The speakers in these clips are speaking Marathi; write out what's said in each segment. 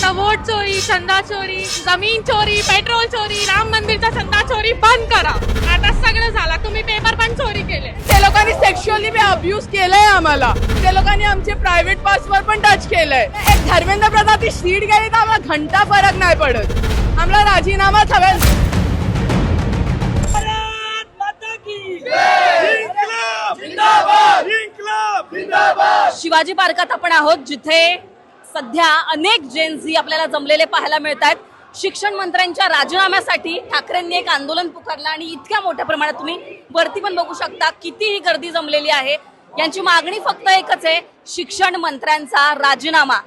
आता वोट चोरी, चंदा चोरी, जमीन चोरी, पेट्रोल चोरी, राम मंदिरचा चंदा चोरी बंद करा. आता सगळं झालं. तुम्ही पेपर पण चोरी केले. ते लोकांनी सेक्शुअली बी अब्यूज केलंय आम्हाला. ते लोकांनी आमचे प्रायव्हेट पार्ट्सवर पण टच केलंय. एक धर्मेंद्र प्रधानची सीट गेली तर आम्हाला घंटा फरक नाही पडत. आम्हाला राजीनामाच हवा. शिवाजी पार्कात आपण आहोत, जिथे सध्या अनेक जेन्झी आपल्याला जमलेले पाहायला मिळत आहेत. शिक्षण मंत्र्यांच्या राजीनाम्यासाठी ठाकरेंनी एक आंदोलन पुकारलं आणि इतक्या मोठ्या प्रमाणात तुम्ही वरती पण बघू शकता कितीही गर्दी जमलेली आहे. यांची मागणी फक्त एकच आहे, शिक्षण मंत्र्यांचा राजीनामा.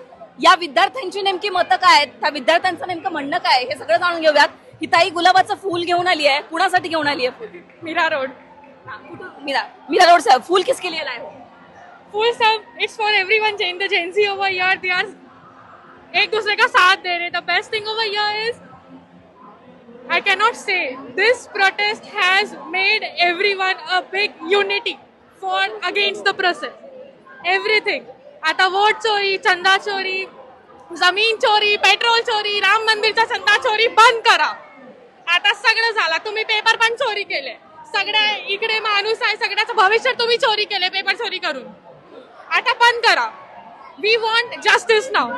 या विद्यार्थ्यांची नेमकी मतं काय आहेत, त्या विद्यार्थ्यांचं नेमकं म्हणणं काय हे सगळं जाणून घेऊयात. ही ताई गुलाबाचं फूल घेऊन आली आहे. कुणासाठी घेऊन आली आहे? मीरा रोड. मीरा रोड से फूल किसके लिए लाए हो? फुल सब it's for everyone. The Gen Z over here they are एक दूसरे का साथ दे रहे. The best thing over here is I cannot say this protest has made everyone a big unity for against the process. Everything. आता वोट चोरी, चंदा चोरी, जमीन चोरी, पेट्रोल चोरी, राम मंदिरचा चंदा चोरी बंद करा. आता सगळं झालं. तुम्ही पेपर पण चोरी केले. सगळ्या इकडे माणूस आहे, सगळ्याचं भविष्य तुम्ही चोरी केले पेपर चोरी करून. आता बंद करा. We want justice now.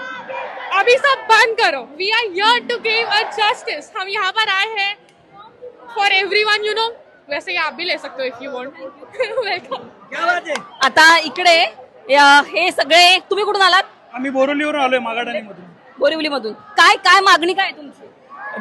अभी सब बंद करो. We are here to give a justice. हम यहाँ पर आए हैं फॉर एवरीवन, यू नो. वैसे ही आप भी ले सकते हो इफ यू वांट. वेलकम. आता इकडे हे सगळे तुम्ही कुठून आलात? आम्ही बोरिवलीवरून आलोय, मागाडाणीमधून. बोरिवलीमधून. काय मागणी काय तुमची?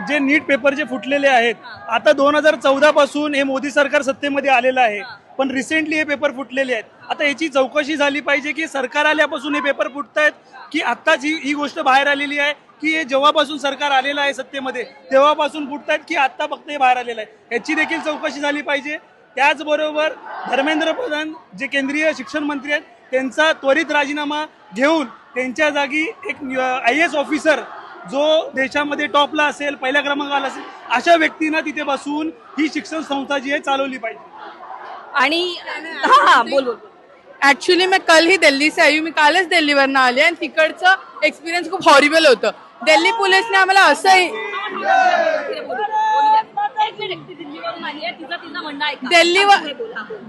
जे नीट पेपर जे फुटलेले आहेत, आता 2014 पासून हे मोदी सरकार सत्तेमध्ये आलेलं आहे, पण रिसेंटली हे पेपर फुटलेले आहेत. आता याची चौकशी झाली पाहिजे की सरकार आल्यापासून हे पेपर फुटतायत की आत्ताच ही गोष्ट बाहेर आलेली आहे, की हे जेव्हापासून सरकार आलेलं आहे सत्तेमध्ये तेव्हापासून फुटतायत की आत्ता फक्त हे बाहेर आलेलं आहे. याची देखील चौकशी झाली पाहिजे. त्याचबरोबर धर्मेंद्र प्रधान जे केंद्रीय शिक्षण मंत्री आहेत, त्यांचा त्वरित राजीनामा घेऊन त्यांच्या जागी एक IAS ऑफिसर जो देशामध्ये टॉपला असेल, पहिल्या क्रमांकाला असेल, अशा व्यक्तींना तिथे बसून ही शिक्षण संस्था जी आहे चालवली पाहिजे. आणि हा बोल. ऍक्च्युली मैं कल ही दिल्ली से आई हूँ. मी कालच दिल्लीवरनं आले आणि तिकडचं एक्सपिरियन्स खूप हॉरिबल होतं. दिल्ली पोलिसने आम्हाला असंही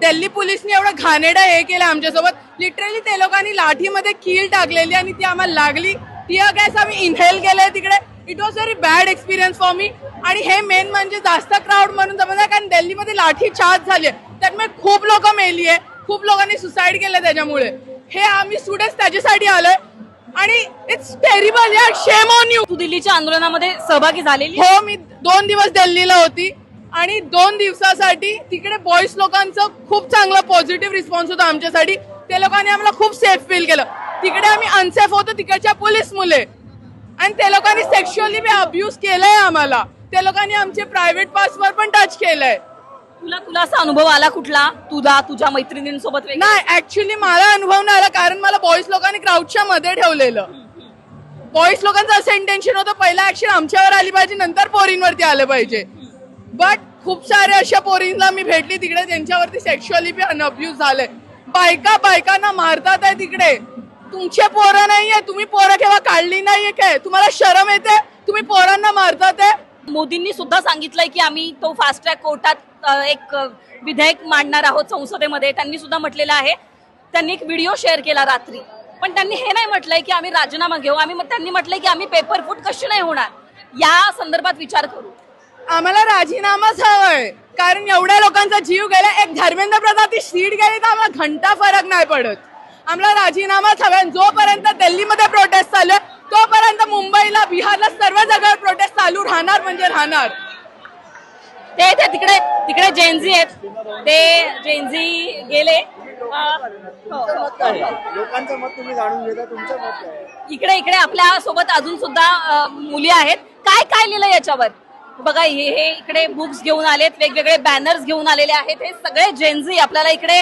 दिल्ली पोलिसने एवढं घाणेरडं हे केलं आमच्यासोबत. लिटरली ते लोकांनी लाठीमध्ये कील टाकलेली आणि ती आम्हाला लागली. टिअर गॅस आम्ही इनहेल केलंय तिकडे. It was very bad experience for me. आणि हे मेन म्हणजे जास्त क्राऊड म्हणून समजा, कारण दिल्लीमध्ये लाठी चार्ज झाली आहे, त्यामुळे खूप लोक मेली आहे, खूप लोकांनी सुसाईड केलं त्याच्यामुळे. हे आम्ही स्टुडंट्स त्याच्यासाठी आलोय आणि इट्स टेरिबल यार. Shame on you. तू दिल्लीच्या आंदोलनामध्ये सहभागी झालेली? हो, मी 2 दिवस दिल्लीला होती आणि 2 दिवसासाठी तिकडे बॉईज लोकांचं खूप चांगला पॉझिटिव्ह रिस्पॉन्स होता आमच्यासाठी. ते लोकांनी आम्हाला खूप सेफ फील केलं. तिकडे आम्ही अनसेफ होतो तिकडच्या पोलीस मुले, आणि ते लोकांनी सेक्शुअली बी अब्यूज केलंय आम्हाला. ते लोकांनी आमचे प्रायव्हेट पार्ट्सवर पण टच केलंय. तुला असा अनुभव आला कुठला तुझ्या मैत्रिणींसोबत? नाही, ऍक्च्युली मला अनुभव नाही आला, कारण मला बॉईज लोकांनी क्राऊडच्या मध्ये ठेवलेलं. बॉईज लोकांचं असं इंटेन्शन होतं पहिला ऍक्शन आमच्यावर आली पाहिजे, नंतर पोरींवरती आलं पाहिजे. बट खूप साऱ्या अशा पोरींना मी भेटली तिकडे, त्यांच्यावरती सेक्शुअली बी अनअब्यूज झालंय. बायकांना मारतात आहे तिकडे. तुमचे पोरं नाहीये, तुम्ही पोरं केव्हा काढली नाहीये काय? तुम्हाला शरम येते? तुम्ही पोरांना मारतात आहे. मोदींनी सुद्धा सांगितलंय की आम्ही तो फास्ट ट्रॅक कोर्टात एक विधेयक मांडणार आहोत संसदेमध्ये. त्यांनी सुद्धा म्हटलेलं आहे. त्यांनी एक व्हिडिओ शेअर केला रात्री, पण त्यांनी हे नाही म्हटलंय की आम्ही राजीनामा घेऊ. त्यांनी म्हटलंय की आम्ही पेपर फूट कशी नाही होणार या संदर्भात विचार करू. आम्हाला राजीनामाच हवाय, कारण एवढ्या लोकांचा जीव गेला. एक धर्मेंद्र प्रधानची सीट गेली तर आम्हाला घंटा फरक नाही पडत. आम्हाला राजीनामाच हवाय. जोपर्यंत दिल्लीमध्ये प्रोटेस्ट चालू आहे तोपर्यंत मुंबईला, बिहारला सर्व जागेवर प्रोटेस्ट चालू राहणार म्हणजे राहणार. ते तिकडे जेन्झी आहेत, ते जेन्झी गेले. लोकांचं मत तुम्ही जाणून घेता, तुमचं मत काय? इकडे आपल्या सोबत अजून सुद्धा मुली आहेत. काय लिहिलं याच्यावर बघा. हे इकडे बुक्स घेऊन आलेत, वेगवेगळे बॅनर्स घेऊन आलेले आहेत. हे सगळे जेन्झी आपल्याला इकडे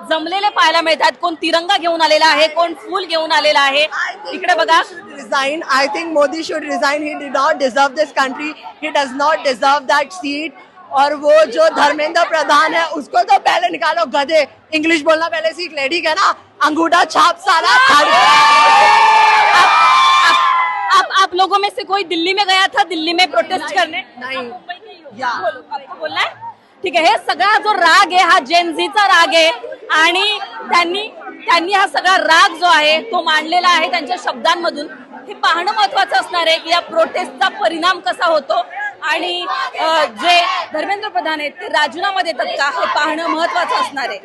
जमलेले पाहायला मिळतात. कोण तिरंगा घेऊन आलेला आहे, कोण फूल घेऊन आलेला आहे. इकडे बघा. Resign. I think Modi should resign. He did not deserve this country. He does not deserve that seat. और वो जो धर्मेंद्र प्रधान है उसको तो पहले निकालो गधे. इंग्लिश बोलना पहले सीख ले, ठीक है ना? अंगूठा छाप साला. आप लोगों में से कोई दिल्ली में गया था दिल्ली में प्रोटेस्ट करने? नहीं। आप मुंबई के ही हो. या. बोलो, आपको बोलना है? ठीक आहे. हे सगळा जो राग आहे हा जेनझीचा राग आहे आणि त्यांनी हा सगळा राग जो आहे तो मांडलेला आहे त्यांच्या शब्दांमधून. हे पाहणं महत्वाचं असणार आहे की या प्रोटेस्टचा परिणाम कसा होतो आणि जे धर्मेंद्र प्रधान आहेत ते राजीनामा देतात का हे पाहणं महत्वाचं असणार आहे.